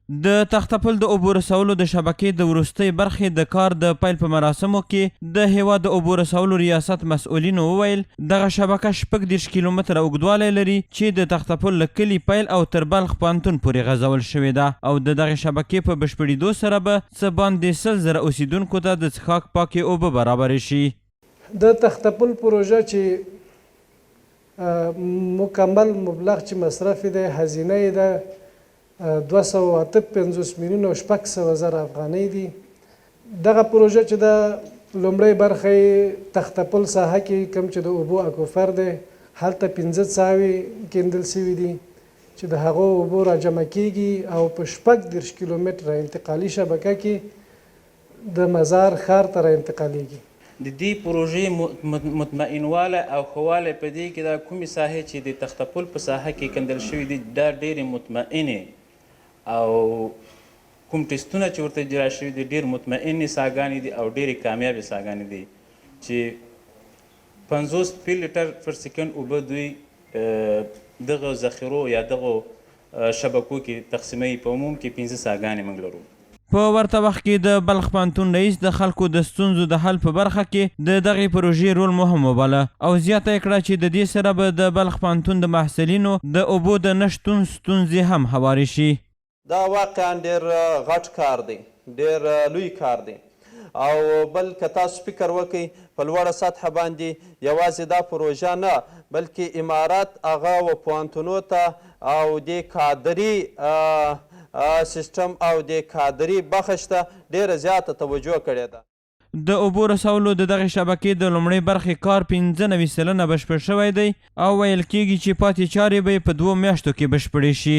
د تختپل د اوبو رسولو د شبکې د وروستۍ برخې د کار د پیل په مراسمو کې د هیواد د اوبو رسولو ریاست مسؤلینو وویل دغه شبکه 30 کیلومتره اوږدوالی لري چې د تختپل له کلي پیل او تر بلخ پوهنتون پورې غځول شوې ده او د دغې شبکې په بشپړېدو سره به څه باندې 100,000 اوسیدونکو ته د څښاک پاکې اوبه برابرې شي. د تختپل پروژه چې مکمل مبلغ چې مصرف دی هزینه یې ده 258 میلیونه او 600,000 افغانۍ دي. دغه پروژه چې د لومړۍ برخه یې تختپل ساحه کې کوم چې د اوبو اکوفر دی هلته 15 څاوې کیندل شوي دي چې د هغو اوبو راجمع کیږي او په 14 کیلومتره انتقالي شبکه کې د مزار ښار ته را انتقالیږي. د دې پروژې مطمئنواله او ښهوالی په دې کې دا کومې ساحې چې د تختپل په ساحه کې کندل شوي دي دا ډېرې مطمئنې او کوم ټیسټونه چې ورته اجرا شوي دي ډېر مطمئنې ساګانې دي او ډېرې کامیابې ساګانې دي چې 50 لیټر پر سکند اوبه دوی دغه ذخیرو یا دغه شبکو کې تقسیموي. په عموم کې 15 ساګانې موږ لرو. په ورته وخت کې د بلخ پوهنتون رئیس د خلکو د ستونزو د حل په برخه کې د دغې پروژې رول مهم وباله او زیاته یې کړه چې د دې سره به د بلخ پوهنتون د محصلینو د اوبو د نه شتون ستونزې هم هوارې شي. دا واقعا ډېر غټ کار دی، ډېر لوی کار دی او بل که تاسو فکر وکئ په لوړه سطحه باندې یوازې دا پروژه نه بلکې امارات هغه و پوهنتونو ته او دې کادري سیستم او د کادري بخش ته ډېره زیاته توجه کړې ده. د اوبو رسولو د دغې شبکې د لومړۍ برخې کار 95% بشپړ شوی دی او ویل کېږي چې پاتې چارې به یې په 2 میاشتو کې بشپړې شي.